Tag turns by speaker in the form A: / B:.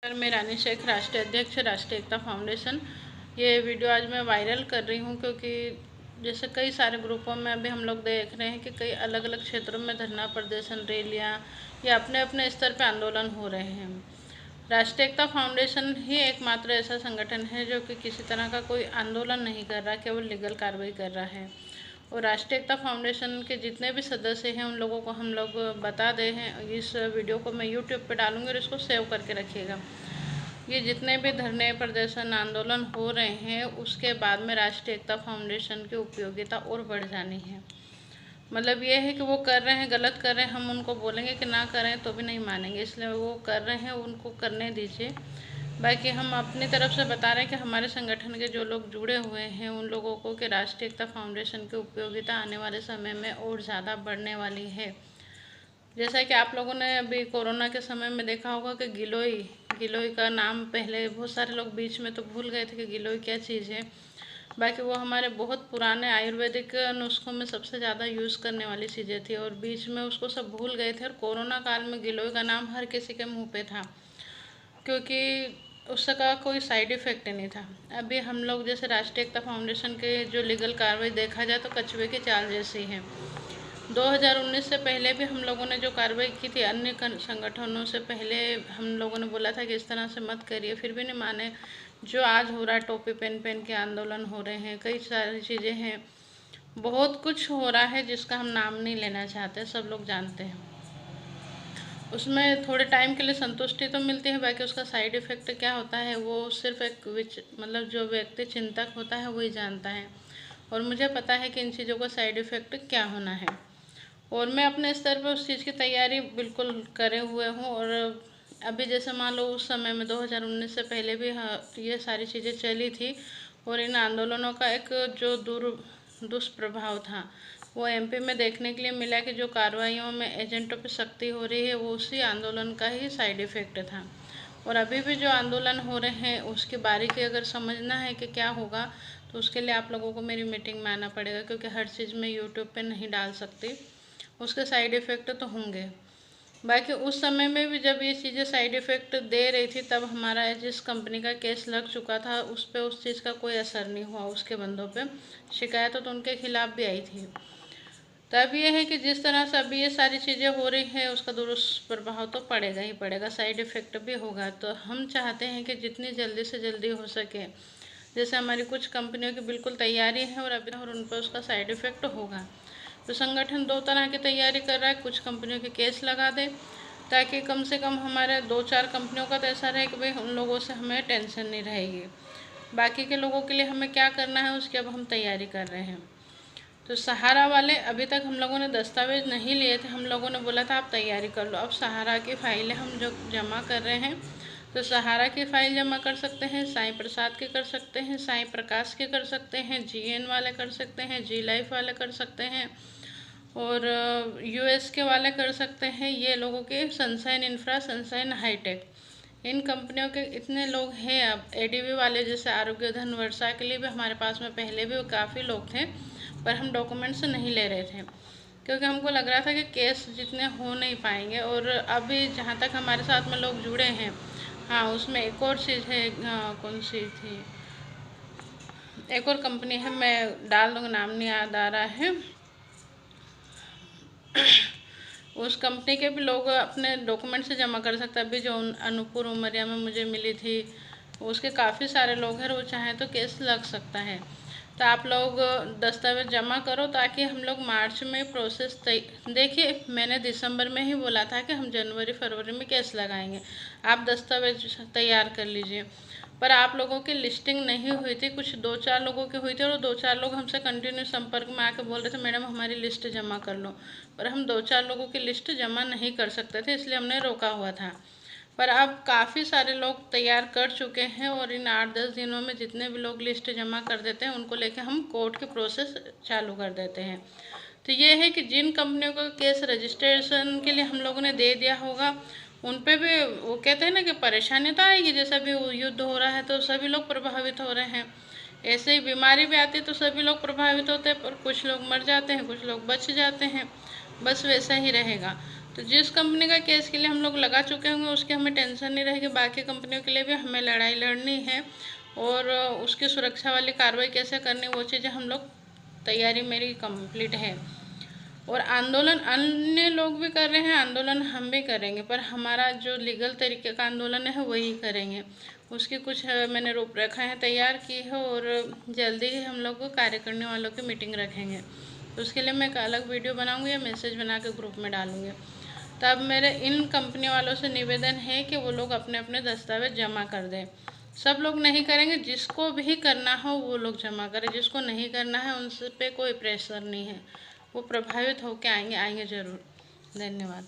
A: मैं रानी शेख, राष्ट्रीय अध्यक्ष, राष्ट्रीय एकता फाउंडेशन। ये वीडियो आज मैं वायरल कर रही हूँ क्योंकि जैसे कई सारे ग्रुपों में अभी हम लोग देख रहे हैं कि कई अलग अलग क्षेत्रों में धरना प्रदर्शन, रैलियाँ या अपने अपने स्तर पर आंदोलन हो रहे हैं। राष्ट्रीय एकता फाउंडेशन ही एकमात्र ऐसा संगठन है जो कि किसी तरह का कोई आंदोलन नहीं कर रहा, केवल लीगल कार्रवाई कर रहा है। और राष्ट्रीय एकता फाउंडेशन के जितने भी सदस्य हैं उन लोगों को हम लोग बता दे हैं। इस वीडियो को मैं यूट्यूब पे डालूंगी और इसको सेव करके रखिएगा। ये जितने भी धरने, प्रदर्शन, आंदोलन हो रहे हैं उसके बाद में राष्ट्रीय एकता फाउंडेशन की उपयोगिता और बढ़ जानी है। मतलब ये है कि वो कर रहे हैं, गलत कर रहे हैं, हम उनको बोलेंगे कि ना करें तो भी नहीं मानेंगे, इसलिए वो कर रहे हैं, उनको करने दीजिए। बाकी हम अपनी तरफ से बता रहे हैं कि हमारे संगठन के जो लोग जुड़े हुए हैं उन लोगों को कि राष्ट्रीय एकता फाउंडेशन की उपयोगिता आने वाले समय में और ज़्यादा बढ़ने वाली है। जैसा कि आप लोगों ने अभी कोरोना के समय में देखा होगा कि गिलोय का नाम पहले बहुत सारे लोग बीच में तो भूल गए थे कि गिलोय क्या चीज़ है। बाकी वो हमारे बहुत पुराने आयुर्वेदिक नुस्खों में सबसे ज़्यादा यूज़ करने वाली चीज़ें थी और बीच में उसको सब भूल गए थे। और कोरोना काल में गिलोय का नाम हर किसी के मुंह पे था क्योंकि उसका कोई साइड इफ़ेक्ट नहीं था। अभी हम लोग जैसे राष्ट्रीय एकता फाउंडेशन के जो लीगल कार्रवाई देखा जाए तो कछुए की चाल जैसी है। 2019 से पहले भी हम लोगों ने जो कार्रवाई की थी अन्य संगठनों से पहले हम लोगों ने बोला था कि इस तरह से मत करिए, फिर भी नहीं माने। जो आज हो रहा है, टोपी पहन पहन के आंदोलन हो रहे हैं, कई सारी चीज़ें हैं, बहुत कुछ हो रहा है जिसका हम नाम नहीं लेना चाहते, सब लोग जानते हैं। उसमें थोड़े टाइम के लिए संतुष्टि तो मिलती है, बाकी उसका साइड इफ़ेक्ट क्या होता है वो सिर्फ एक मतलब जो व्यक्ति चिंतक होता है वही जानता है। और मुझे पता है कि इन चीज़ों का साइड इफ़ेक्ट क्या होना है और मैं अपने स्तर पर उस चीज़ की तैयारी बिल्कुल करे हुए हूँ। और अभी जैसे मान लो उस समय में 2019 से पहले भी ये सारी चीज़ें चली थी और इन आंदोलनों का एक जो दुष्प्रभाव था वो एमपी में देखने के लिए मिला कि जो कार्रवाइयों में एजेंटों पर सख्ती हो रही है वो उसी आंदोलन का ही साइड इफ़ेक्ट था। और अभी भी जो आंदोलन हो रहे हैं उसकी बारीकी अगर समझना है कि क्या होगा तो उसके लिए आप लोगों को मेरी मीटिंग में आना पड़ेगा, क्योंकि हर चीज़ मैं यूट्यूब पे नहीं डाल सकती, उसके साइड इफ़ेक्ट तो होंगे। बाकी उस समय में भी जब ये चीज़ें साइड इफ़ेक्ट दे रही थी तब हमारा जिस कंपनी का केस लग चुका था उस पर उस चीज़ का कोई असर नहीं हुआ, उसके बंदों पे शिकायत तो उनके खिलाफ़ भी आई थी। तब ये है कि जिस तरह से अभी ये सारी चीज़ें हो रही हैं उसका दुष्प्रभाव तो पड़ेगा ही पड़ेगा, साइड इफ़ेक्ट भी होगा। तो हम चाहते हैं कि जितनी जल्दी से जल्दी हो सके, जैसे हमारी कुछ कंपनियों की बिल्कुल तैयारी है और उन पर उसका साइड इफ़ेक्ट होगा। तो संगठन दो तरह की तैयारी कर रहा है, कुछ कंपनियों के केस लगा दे ताकि कम से कम हमारे 2-4 कंपनियों का तो ऐसा रहे कि भाई उन लोगों से हमें टेंशन नहीं रहेगी। बाकी के लोगों के लिए हमें क्या करना है उसकी अब हम तैयारी कर रहे हैं। तो सहारा वाले अभी तक हम लोगों ने दस्तावेज नहीं लिए थे, हम लोगों ने बोला था आप तैयारी कर लो। अब सहारा की फाइलें हम जो जमा कर रहे हैं तो सहारा की फ़ाइल जमा कर सकते हैं, साईं प्रसाद की कर सकते हैं, साईं प्रकाश की कर सकते हैं, जीएन वाले कर सकते हैं, जी लाइफ वाले कर सकते हैं और यूएस के वाले कर सकते हैं। ये लोगों के सनशाइन इंफ्रा, सनशाइन हाईटेक, इन कंपनियों के इतने लोग हैं। अब एडीबी वाले जैसे आरोग्य धन, वर्षा के लिए भी हमारे पास में पहले भी काफ़ी लोग थे पर हम डॉक्यूमेंट्स नहीं ले रहे थे क्योंकि हमको लग रहा था कि केस जितने हो नहीं पाएंगे। और अभी जहाँ तक हमारे साथ में लोग जुड़े हैं, हाँ उसमें एक और चीज़ है, कौन सी थी, एक और कंपनी है, मैं डाल दूँगा, नाम नहीं याद आ रहा है। उस कंपनी के भी लोग अपने डॉक्यूमेंट से जमा कर सकते हैं। अभी जो अनूपुर उमरिया में मुझे मिली थी उसके काफ़ी सारे लोग हैं, वो चाहें तो केस लग सकता है। तो आप लोग दस्तावेज जमा करो ताकि हम लोग मार्च में प्रोसेस देखिए मैंने दिसंबर में ही बोला था कि हम जनवरी फरवरी में केस लगाएंगे, आप दस्तावेज तैयार कर लीजिए। पर आप लोगों की लिस्टिंग नहीं हुई थी, कुछ 2-4 लोगों की हुई थी और 2-4 लोग हमसे कंटिन्यू संपर्क में आके बोल रहे थे मैडम हमारी लिस्ट जमा कर लो, पर हम 2-4 लोगों की लिस्ट जमा नहीं कर सकते थे इसलिए हमने रोका हुआ था। पर अब काफ़ी सारे लोग तैयार कर चुके हैं और इन 8-10 दिनों में जितने भी लोग लिस्ट जमा कर देते हैं उनको लेके हम कोर्ट के प्रोसेस चालू कर देते हैं। तो ये है कि जिन कंपनियों का केस रजिस्ट्रेशन के लिए हम लोगों ने दे दिया होगा उन पे भी वो कहते हैं ना कि परेशानी तो आएगी, जैसा भी युद्ध हो रहा है तो सभी लोग प्रभावित हो रहे हैं। ऐसे ही बीमारी भी आती है तो सभी लोग प्रभावित होते हैं, पर कुछ लोग मर जाते हैं, कुछ लोग बच जाते हैं, बस वैसा ही रहेगा। तो जिस कंपनी का केस के लिए हम लोग लगा चुके होंगे उसकी हमें टेंशन नहीं रहेगी, बाकी कंपनियों के लिए भी हमें लड़ाई लड़नी है और उसकी सुरक्षा वाली कार्रवाई कैसे करनी, वो चीज़ें हम लोग तैयारी मेरी कंप्लीट है। और आंदोलन अन्य लोग भी कर रहे हैं, आंदोलन हम भी करेंगे, पर हमारा जो लीगल तरीके का आंदोलन है वही करेंगे। उसकी कुछ मैंने रूपरेखाएं तैयार की है और जल्दी ही हम लोग कार्य करने वालों की मीटिंग रखेंगे। तो उसके लिए मैं एक अलग वीडियो बनाऊंगी या मैसेज बना के ग्रुप में डालूंगी। तब मेरे इन कंपनी वालों से निवेदन है कि वो लोग अपने अपने दस्तावेज जमा कर दें। सब लोग नहीं करेंगे, जिसको भी करना हो वो लोग जमा करें, जिसको नहीं करना है उन पे कोई प्रेशर नहीं है, वो प्रभावित होकर आएंगे ज़रूर। धन्यवाद।